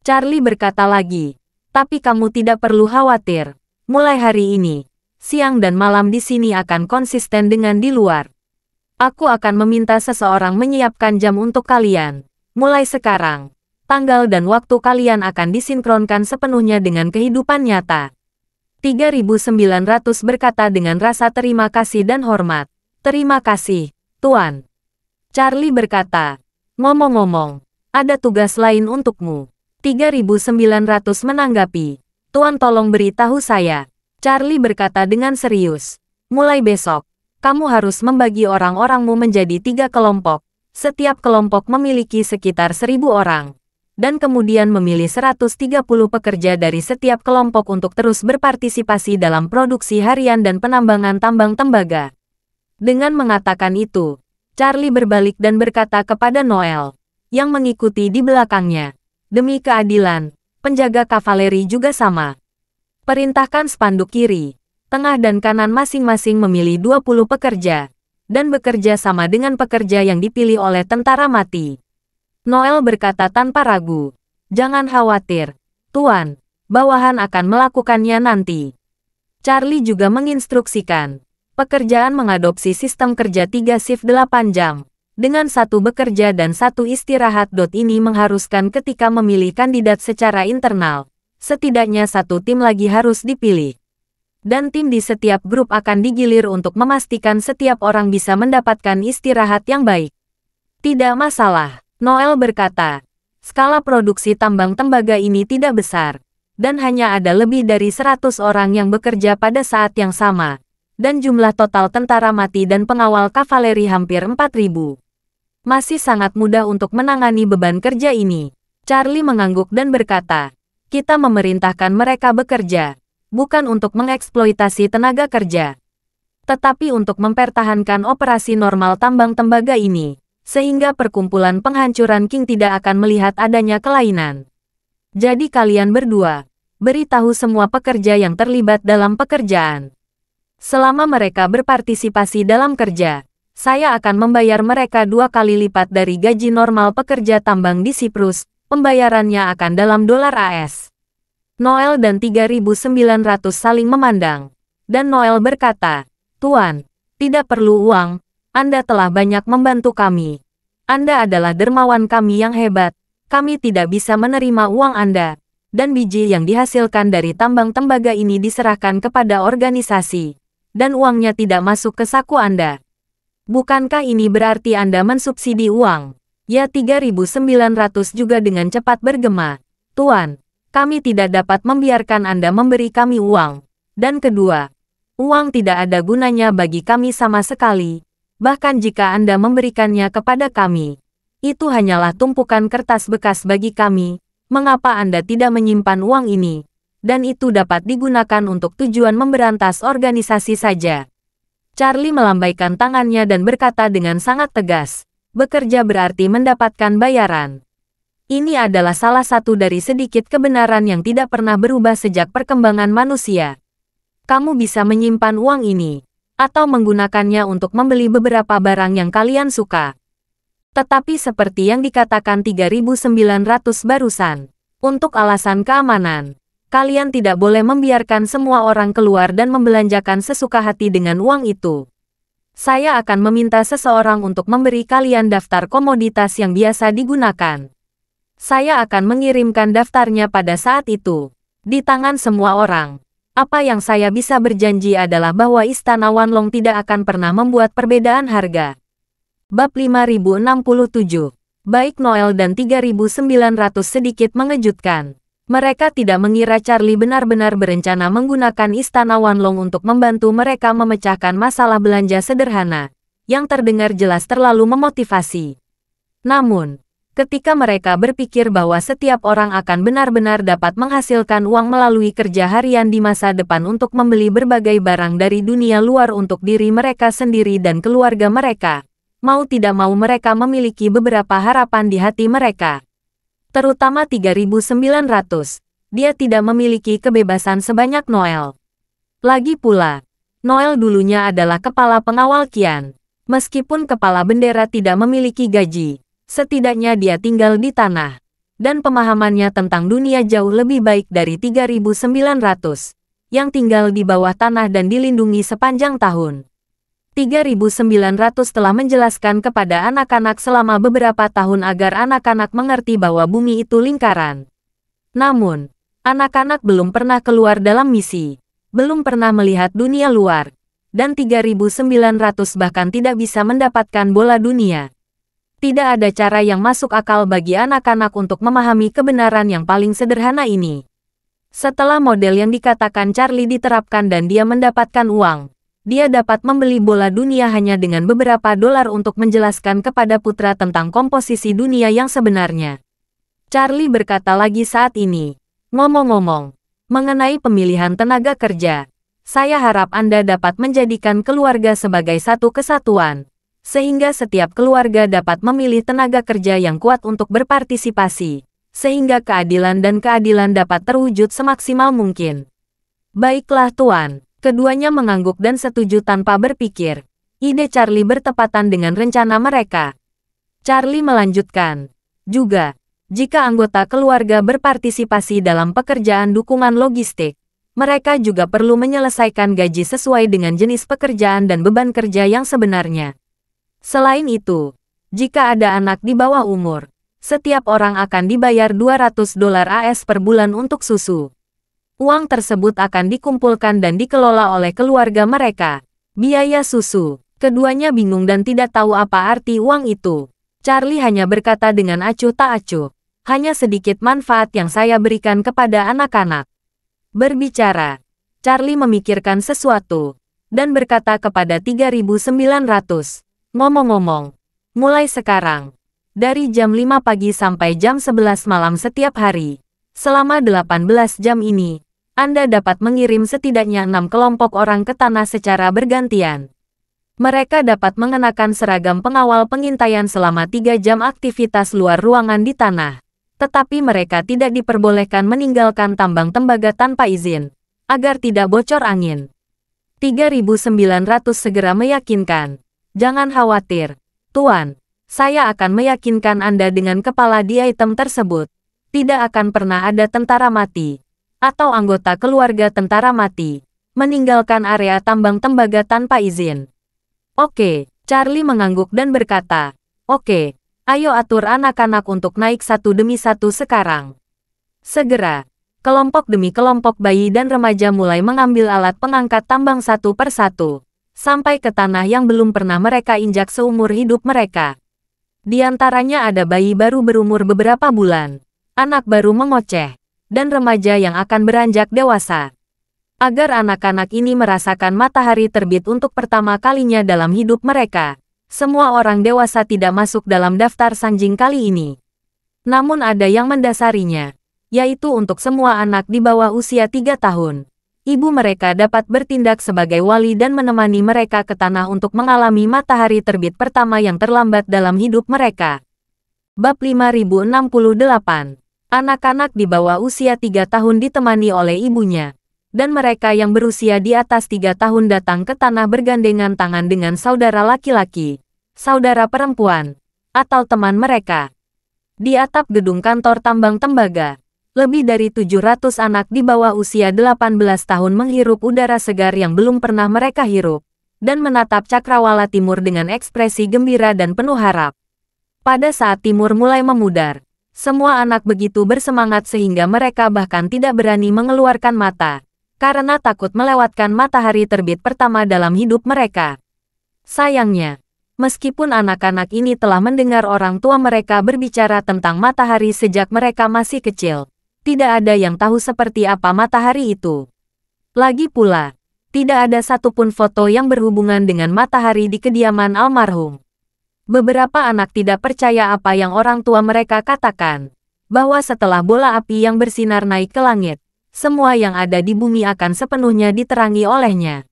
Charlie berkata lagi, tapi kamu tidak perlu khawatir. Mulai hari ini, siang dan malam di sini akan konsisten dengan di luar. Aku akan meminta seseorang menyiapkan jam untuk kalian. Mulai sekarang. Tanggal dan waktu kalian akan disinkronkan sepenuhnya dengan kehidupan nyata. 3900 berkata dengan rasa terima kasih dan hormat. Terima kasih, Tuan. Charlie berkata, ngomong-ngomong, ada tugas lain untukmu. 3900 menanggapi, Tuan tolong beritahu saya. Charlie berkata dengan serius, mulai besok, kamu harus membagi orang-orangmu menjadi 3 kelompok. Setiap kelompok memiliki sekitar 1000 orang. Dan kemudian memilih 130 pekerja dari setiap kelompok untuk terus berpartisipasi dalam produksi harian dan penambangan tambang tembaga. Dengan mengatakan itu, Charlie berbalik dan berkata kepada Noel, yang mengikuti di belakangnya, demi keadilan, penjaga kavaleri juga sama. Perintahkan spanduk kiri, tengah dan kanan masing-masing memilih 20 pekerja, dan bekerja sama dengan pekerja yang dipilih oleh tentara mati. Noel berkata tanpa ragu, jangan khawatir, Tuan, bawahan akan melakukannya nanti. Charlie juga menginstruksikan, pekerjaan mengadopsi sistem kerja 3 shift 8 jam, dengan 1 bekerja dan 1 istirahat. Ini mengharuskan ketika memilih kandidat secara internal, setidaknya 1 tim lagi harus dipilih. Dan tim di setiap grup akan digilir untuk memastikan setiap orang bisa mendapatkan istirahat yang baik. Tidak masalah. Noel berkata, skala produksi tambang tembaga ini tidak besar, dan hanya ada lebih dari 100 orang yang bekerja pada saat yang sama, dan jumlah total tentara mati dan pengawal kavaleri hampir 4000. Masih sangat mudah untuk menangani beban kerja ini. Charlie mengangguk dan berkata, kita memerintahkan mereka bekerja, bukan untuk mengeksploitasi tenaga kerja, tetapi untuk mempertahankan operasi normal tambang tembaga ini. Sehingga perkumpulan penghancuran King tidak akan melihat adanya kelainan. Jadi kalian berdua, beritahu semua pekerja yang terlibat dalam pekerjaan. Selama mereka berpartisipasi dalam kerja, saya akan membayar mereka 2 kali lipat dari gaji normal pekerja tambang di Siprus. Pembayarannya akan dalam dolar AS. Noel dan 3900 saling memandang. Dan Noel berkata, Tuan, tidak perlu uang. Anda telah banyak membantu kami. Anda adalah dermawan kami yang hebat. Kami tidak bisa menerima uang Anda. Dan biji yang dihasilkan dari tambang tembaga ini diserahkan kepada organisasi. dan uangnya tidak masuk ke saku Anda. Bukankah ini berarti Anda mensubsidi uang? Ya 3.900 juga dengan cepat bergema. Tuan, kami tidak dapat membiarkan Anda memberi kami uang. Dan kedua, uang tidak ada gunanya bagi kami sama sekali. Bahkan jika Anda memberikannya kepada kami, itu hanyalah tumpukan kertas bekas bagi kami. Mengapa Anda tidak menyimpan uang ini? Dan itu dapat digunakan untuk tujuan memberantas organisasi saja. Charlie melambaikan tangannya dan berkata dengan sangat tegas, bekerja berarti mendapatkan bayaran. Ini adalah salah satu dari sedikit kebenaran yang tidak pernah berubah sejak perkembangan manusia. Kamu bisa menyimpan uang ini, atau menggunakannya untuk membeli beberapa barang yang kalian suka. Tetapi seperti yang dikatakan 3.900 barusan, untuk alasan keamanan, kalian tidak boleh membiarkan semua orang keluar dan membelanjakan sesuka hati dengan uang itu. Saya akan meminta seseorang untuk memberi kalian daftar komoditas yang biasa digunakan. Saya akan mengirimkan daftarnya pada saat itu, di tangan semua orang. Apa yang saya bisa berjanji adalah bahwa Istana Wanlong tidak akan pernah membuat perbedaan harga. Bab 5067. Baik Noel dan 3.900 sedikit mengejutkan. Mereka tidak mengira Charlie benar-benar berencana menggunakan Istana Wanlong untuk membantu mereka memecahkan masalah belanja sederhana, yang terdengar jelas terlalu memotivasi. Namun, ketika mereka berpikir bahwa setiap orang akan benar-benar dapat menghasilkan uang melalui kerja harian di masa depan untuk membeli berbagai barang dari dunia luar untuk diri mereka sendiri dan keluarga mereka, mau tidak mau mereka memiliki beberapa harapan di hati mereka. Terutama 3.900, dia tidak memiliki kebebasan sebanyak Noel. Lagi pula, Noel dulunya adalah kepala pengawal Qian. Meskipun kepala bendera tidak memiliki gaji, setidaknya dia tinggal di tanah. Dan pemahamannya tentang dunia jauh lebih baik dari 3.900, yang tinggal di bawah tanah dan dilindungi sepanjang tahun. 3.900 telah menjelaskan kepada anak-anak selama beberapa tahun agar anak-anak mengerti bahwa bumi itu lingkaran. Namun, anak-anak belum pernah keluar dalam misi, belum pernah melihat dunia luar, dan 3.900 bahkan tidak bisa mendapatkan bola dunia. Tidak ada cara yang masuk akal bagi anak-anak untuk memahami kebenaran yang paling sederhana ini. Setelah model yang dikatakan Charlie diterapkan dan dia mendapatkan uang, dia dapat membeli bola dunia hanya dengan beberapa dolar untuk menjelaskan kepada putra tentang komposisi dunia yang sebenarnya. Charlie berkata lagi saat ini, ngomong-ngomong, mengenai pemilihan tenaga kerja, saya harap Anda dapat menjadikan keluarga sebagai satu kesatuan, sehingga setiap keluarga dapat memilih tenaga kerja yang kuat untuk berpartisipasi, sehingga keadilan dan keadilan dapat terwujud semaksimal mungkin. Baiklah Tuan. Keduanya mengangguk dan setuju tanpa berpikir. Ide Charlie bertepatan dengan rencana mereka. Charlie melanjutkan, juga, jika anggota keluarga berpartisipasi dalam pekerjaan dukungan logistik, mereka juga perlu menyelesaikan gaji sesuai dengan jenis pekerjaan dan beban kerja yang sebenarnya. Selain itu, jika ada anak di bawah umur, setiap orang akan dibayar $200 AS per bulan untuk susu. Uang tersebut akan dikumpulkan dan dikelola oleh keluarga mereka. Biaya susu. Keduanya bingung dan tidak tahu apa arti uang itu. Charlie hanya berkata dengan acuh tak acuh. Hanya sedikit manfaat yang saya berikan kepada anak-anak. Berbicara, Charlie memikirkan sesuatu, dan berkata kepada 3.900, ngomong-ngomong, mulai sekarang, dari jam 5 pagi sampai jam 11 malam setiap hari, selama 18 jam ini, Anda dapat mengirim setidaknya 6 kelompok orang ke tanah secara bergantian. Mereka dapat mengenakan seragam pengawal pengintaian selama 3 jam aktivitas luar ruangan di tanah. Tetapi mereka tidak diperbolehkan meninggalkan tambang tembaga tanpa izin, agar tidak bocor angin. 3.900 segera meyakinkan. Jangan khawatir, Tuan. Saya akan meyakinkan Anda dengan kepala di item tersebut. Tidak akan pernah ada tentara mati atau anggota keluarga tentara mati meninggalkan area tambang tembaga tanpa izin. Oke, Charlie mengangguk dan berkata, oke, ayo atur anak-anak untuk naik satu demi satu sekarang. Segera, Kelompok demi kelompok bayi dan remaja mulai mengambil alat pengangkat tambang satu per satu, sampai ke tanah yang belum pernah mereka injak seumur hidup mereka. Di antaranya ada bayi baru berumur beberapa bulan, anak baru mengoceh, dan remaja yang akan beranjak dewasa. Agar anak-anak ini merasakan matahari terbit untuk pertama kalinya dalam hidup mereka, semua orang dewasa tidak masuk dalam daftar Sanjing kali ini. Namun ada yang mendasarinya, yaitu untuk semua anak di bawah usia 3 tahun. Ibu mereka dapat bertindak sebagai wali dan menemani mereka ke tanah untuk mengalami matahari terbit pertama yang terlambat dalam hidup mereka. Bab 5068. Anak-anak di bawah usia 3 tahun ditemani oleh ibunya, dan mereka yang berusia di atas 3 tahun datang ke tanah bergandengan tangan dengan saudara laki-laki, saudara perempuan, atau teman mereka. Di atap gedung kantor tambang tembaga, lebih dari 700 anak di bawah usia 18 tahun menghirup udara segar yang belum pernah mereka hirup, dan menatap Cakrawala Timur dengan ekspresi gembira dan penuh harap. Pada saat Timur mulai memudar, semua anak begitu bersemangat sehingga mereka bahkan tidak berani mengeluarkan mata, karena takut melewatkan matahari terbit pertama dalam hidup mereka. Sayangnya, meskipun anak-anak ini telah mendengar orang tua mereka berbicara tentang matahari sejak mereka masih kecil, tidak ada yang tahu seperti apa matahari itu. Lagi pula, tidak ada satupun foto yang berhubungan dengan matahari di kediaman almarhum. Beberapa anak tidak percaya apa yang orang tua mereka katakan, bahwa setelah bola api yang bersinar naik ke langit, semua yang ada di bumi akan sepenuhnya diterangi olehnya.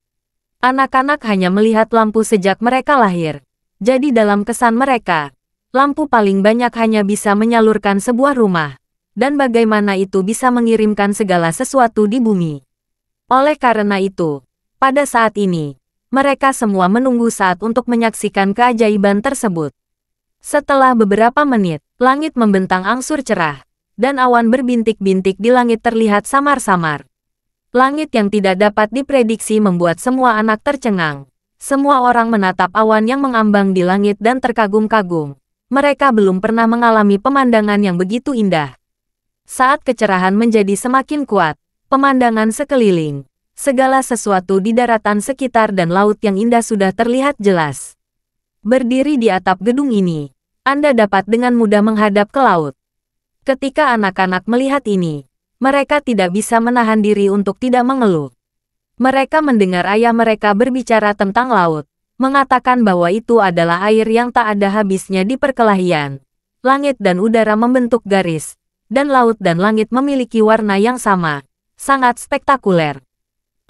Anak-anak hanya melihat lampu sejak mereka lahir. Jadi dalam kesan mereka, lampu paling banyak hanya bisa menyalurkan sebuah rumah. Dan bagaimana itu bisa mengirimkan segala sesuatu di bumi. Oleh karena itu, pada saat ini, mereka semua menunggu saat untuk menyaksikan keajaiban tersebut. Setelah beberapa menit, langit membentang angsur cerah, dan awan berbintik-bintik di langit terlihat samar-samar. Langit yang tidak dapat diprediksi membuat semua anak tercengang. Semua orang menatap awan yang mengambang di langit dan terkagum-kagum. Mereka belum pernah mengalami pemandangan yang begitu indah. Saat kecerahan menjadi semakin kuat, pemandangan sekeliling, segala sesuatu di daratan sekitar dan laut yang indah sudah terlihat jelas. Berdiri di atap gedung ini, Anda dapat dengan mudah menghadap ke laut. Ketika anak-anak melihat ini, mereka tidak bisa menahan diri untuk tidak mengeluh. Mereka mendengar ayah mereka berbicara tentang laut, mengatakan bahwa itu adalah air yang tak ada habisnya di perkelahian. Langit dan udara membentuk garis, dan laut dan langit memiliki warna yang sama, sangat spektakuler.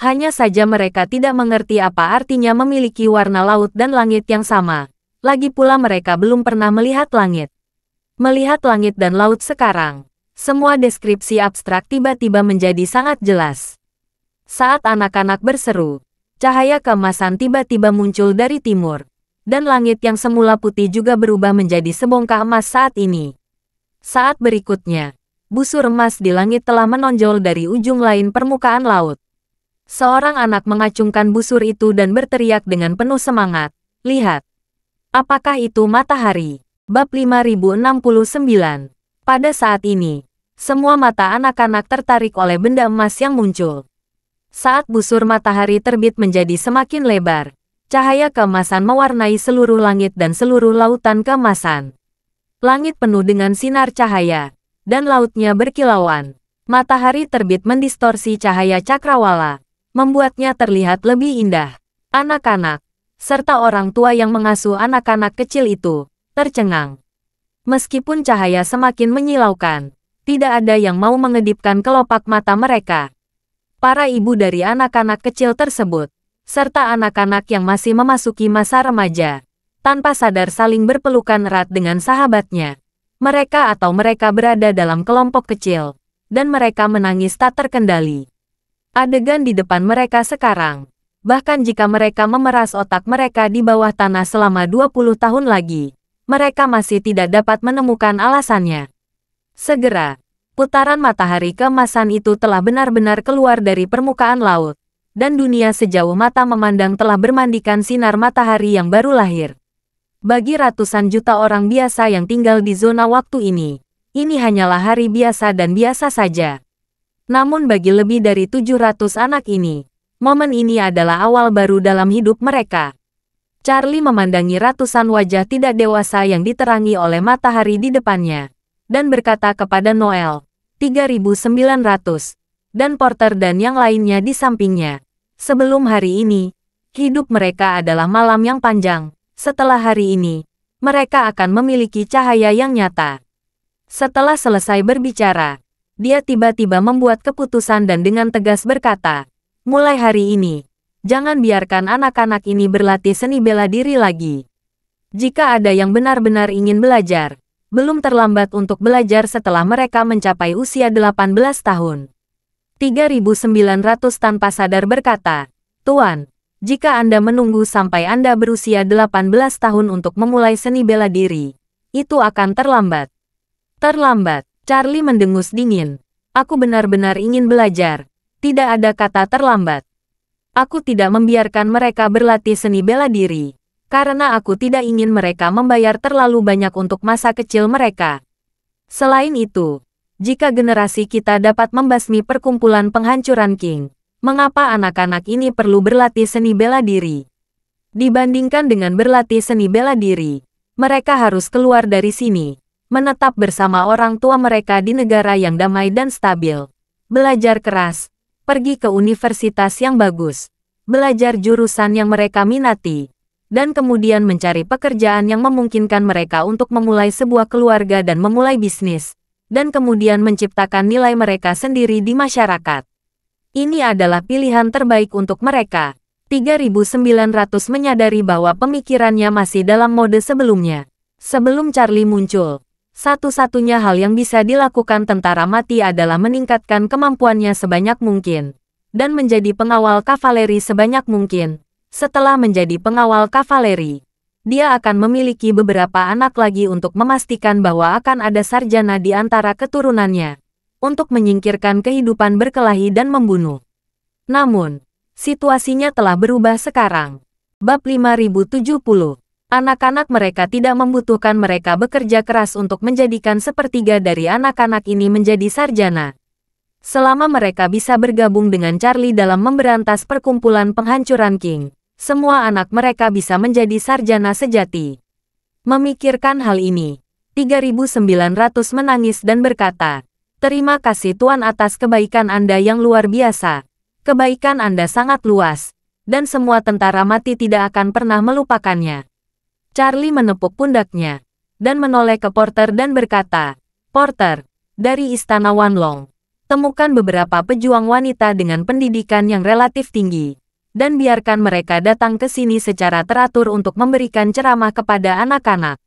Hanya saja mereka tidak mengerti apa artinya memiliki warna laut dan langit yang sama. Lagi pula mereka belum pernah melihat langit. Melihat langit dan laut sekarang, semua deskripsi abstrak tiba-tiba menjadi sangat jelas. Saat anak-anak berseru, cahaya keemasan tiba-tiba muncul dari timur, dan langit yang semula putih juga berubah menjadi sebongkah emas saat ini. Saat berikutnya, busur emas di langit telah menonjol dari ujung lain permukaan laut. Seorang anak mengacungkan busur itu dan berteriak dengan penuh semangat, "Lihat! Apakah itu matahari?" Bab 5069. Pada saat ini, semua mata anak-anak tertarik oleh benda emas yang muncul. Saat busur matahari terbit menjadi semakin lebar, cahaya keemasan mewarnai seluruh langit dan seluruh lautan keemasan. Langit penuh dengan sinar cahaya, dan lautnya berkilauan. Matahari terbit mendistorsi cahaya cakrawala, membuatnya terlihat lebih indah. Anak-anak, serta orang tua yang mengasuh anak-anak kecil itu, tercengang. Meskipun cahaya semakin menyilaukan, tidak ada yang mau mengedipkan kelopak mata mereka. Para ibu dari anak-anak kecil tersebut, serta anak-anak yang masih memasuki masa remaja, tanpa sadar saling berpelukan erat dengan sahabatnya. Mereka berada dalam kelompok kecil, dan mereka menangis tak terkendali. Adegan di depan mereka sekarang, bahkan jika mereka memeras otak mereka di bawah tanah selama 20 tahun lagi, mereka masih tidak dapat menemukan alasannya. Segera, putaran matahari keemasan itu telah benar-benar keluar dari permukaan laut, dan dunia sejauh mata memandang telah bermandikan sinar matahari yang baru lahir. Bagi ratusan juta orang biasa yang tinggal di zona waktu ini hanyalah hari biasa dan biasa saja. Namun bagi lebih dari 700 anak ini, momen ini adalah awal baru dalam hidup mereka. Charlie memandangi ratusan wajah tidak dewasa yang diterangi oleh matahari di depannya, dan berkata kepada Noel, 3.900, dan Porter dan yang lainnya di sampingnya. Sebelum hari ini, hidup mereka adalah malam yang panjang. Setelah hari ini, mereka akan memiliki cahaya yang nyata. Setelah selesai berbicara, dia tiba-tiba membuat keputusan dan dengan tegas berkata, mulai hari ini, jangan biarkan anak-anak ini berlatih seni bela diri lagi. Jika ada yang benar-benar ingin belajar, belum terlambat untuk belajar setelah mereka mencapai usia 18 tahun. 3.900 tanpa sadar berkata, Tuan, jika Anda menunggu sampai Anda berusia 18 tahun untuk memulai seni bela diri, itu akan terlambat. Terlambat. Charlie mendengus dingin. Aku benar-benar ingin belajar. Tidak ada kata terlambat. Aku tidak membiarkan mereka berlatih seni bela diri, karena aku tidak ingin mereka membayar terlalu banyak untuk masa kecil mereka. Selain itu, jika generasi kita dapat membasmi perkumpulan penghancuran King, mengapa anak-anak ini perlu berlatih seni bela diri? Dibandingkan dengan berlatih seni bela diri, mereka harus keluar dari sini, menetap bersama orang tua mereka di negara yang damai dan stabil, belajar keras, pergi ke universitas yang bagus, belajar jurusan yang mereka minati, dan kemudian mencari pekerjaan yang memungkinkan mereka untuk memulai sebuah keluarga dan memulai bisnis, dan kemudian menciptakan nilai mereka sendiri di masyarakat. Ini adalah pilihan terbaik untuk mereka. 3.900 menyadari bahwa pemikirannya masih dalam mode sebelumnya. Sebelum Charlie muncul, satu-satunya hal yang bisa dilakukan tentara mati adalah meningkatkan kemampuannya sebanyak mungkin, dan menjadi pengawal kavaleri sebanyak mungkin. Setelah menjadi pengawal kavaleri, dia akan memiliki beberapa anak lagi untuk memastikan bahwa akan ada sarjana di antara keturunannya, untuk menyingkirkan kehidupan berkelahi dan membunuh. Namun, situasinya telah berubah sekarang. Bab 5070. Anak-anak mereka tidak membutuhkan mereka bekerja keras untuk menjadikan sepertiga dari anak-anak ini menjadi sarjana. Selama mereka bisa bergabung dengan Charlie dalam memberantas perkumpulan penghancuran King, semua anak mereka bisa menjadi sarjana sejati. Memikirkan hal ini, 3.900 menangis dan berkata, terima kasih Tuan atas kebaikan Anda yang luar biasa. Kebaikan Anda sangat luas, dan semua tentara mati tidak akan pernah melupakannya. Charlie menepuk pundaknya, dan menoleh ke Porter dan berkata, Porter, dari Istana Wanlong, temukan beberapa pejuang wanita dengan pendidikan yang relatif tinggi, dan biarkan mereka datang ke sini secara teratur untuk memberikan ceramah kepada anak-anak.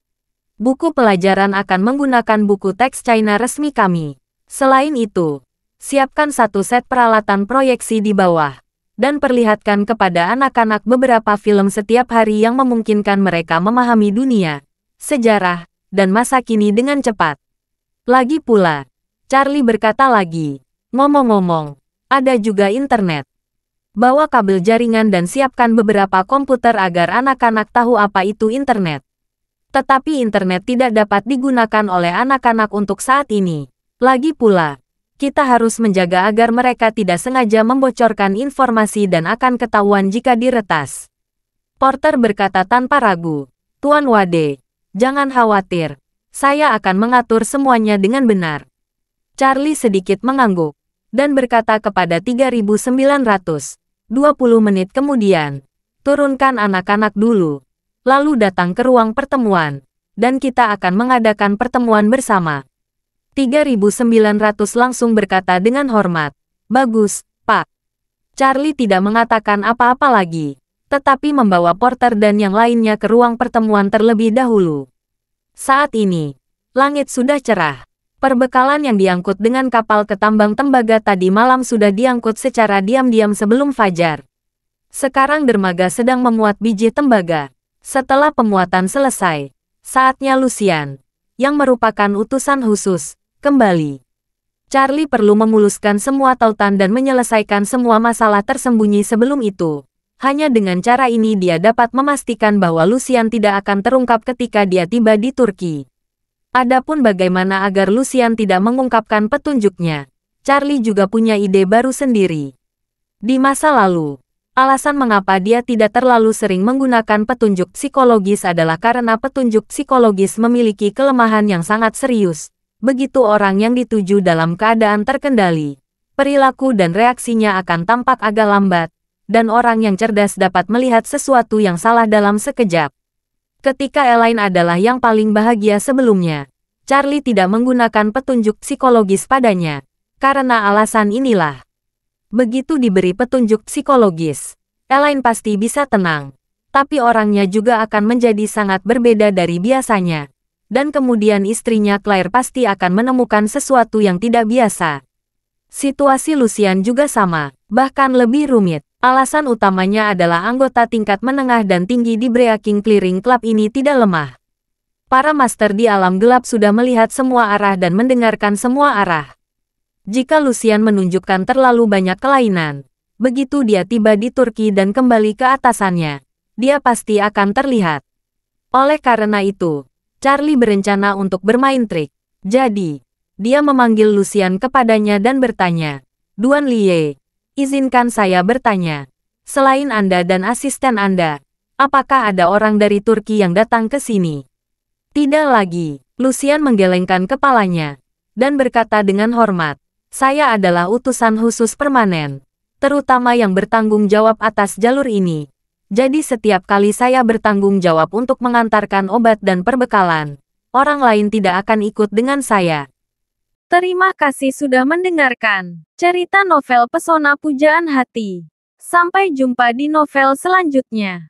Buku pelajaran akan menggunakan buku teks China resmi kami. Selain itu, siapkan satu set peralatan proyeksi di bawah, dan perlihatkan kepada anak-anak beberapa film setiap hari yang memungkinkan mereka memahami dunia, sejarah, dan masa kini dengan cepat. Lagi pula, Charlie berkata lagi, ngomong-ngomong, ada juga internet. Bawa kabel jaringan dan siapkan beberapa komputer agar anak-anak tahu apa itu internet. Tetapi internet tidak dapat digunakan oleh anak-anak untuk saat ini. Lagi pula, kita harus menjaga agar mereka tidak sengaja membocorkan informasi dan akan ketahuan jika diretas. Porter berkata tanpa ragu, Tuan Wade, jangan khawatir, saya akan mengatur semuanya dengan benar. Charlie sedikit mengangguk, dan berkata kepada 3.900, 20 menit kemudian, turunkan anak-anak dulu, lalu datang ke ruang pertemuan, dan kita akan mengadakan pertemuan bersama. 3.900 langsung berkata dengan hormat, bagus, Pak. Charlie tidak mengatakan apa-apa lagi, tetapi membawa Porter dan yang lainnya ke ruang pertemuan terlebih dahulu. Saat ini, langit sudah cerah. Perbekalan yang diangkut dengan kapal ke tambang tembaga tadi malam sudah diangkut secara diam-diam sebelum fajar. Sekarang dermaga sedang memuat biji tembaga. Setelah pemuatan selesai, saatnya Lucian, yang merupakan utusan khusus, kembali. Charlie perlu memuluskan semua tautan dan menyelesaikan semua masalah tersembunyi sebelum itu. Hanya dengan cara ini dia dapat memastikan bahwa Lucian tidak akan terungkap ketika dia tiba di Turki. Adapun bagaimana agar Lucian tidak mengungkapkan petunjuknya, Charlie juga punya ide baru sendiri. Di masa lalu, alasan mengapa dia tidak terlalu sering menggunakan petunjuk psikologis adalah karena petunjuk psikologis memiliki kelemahan yang sangat serius. Begitu orang yang dituju dalam keadaan terkendali, perilaku dan reaksinya akan tampak agak lambat, dan orang yang cerdas dapat melihat sesuatu yang salah dalam sekejap. Ketika Elaine adalah yang paling bahagia sebelumnya, Charlie tidak menggunakan petunjuk psikologis padanya. Karena alasan inilah, begitu diberi petunjuk psikologis, Elaine pasti bisa tenang. Tapi orangnya juga akan menjadi sangat berbeda dari biasanya. Dan kemudian istrinya Claire pasti akan menemukan sesuatu yang tidak biasa. Situasi Lucian juga sama, bahkan lebih rumit. Alasan utamanya adalah anggota tingkat menengah dan tinggi di Breaking Clearing Club ini tidak lemah. Para master di alam gelap sudah melihat semua arah dan mendengarkan semua arah. Jika Lucian menunjukkan terlalu banyak kelainan, begitu dia tiba di Turki dan kembali ke atasannya, dia pasti akan terlihat. Oleh karena itu, Charlie berencana untuk bermain trik. Jadi, dia memanggil Lucian kepadanya dan bertanya, "Duan Lie, izinkan saya bertanya. Selain Anda dan asisten Anda, apakah ada orang dari Turki yang datang ke sini?" "Tidak lagi." Lucian menggelengkan kepalanya dan berkata dengan hormat, "Saya adalah utusan khusus permanen, terutama yang bertanggung jawab atas jalur ini. Jadi setiap kali saya bertanggung jawab untuk mengantarkan obat dan perbekalan, orang lain tidak akan ikut dengan saya." Terima kasih sudah mendengarkan cerita novel Pesona Pujaan Hati. Sampai jumpa di novel selanjutnya.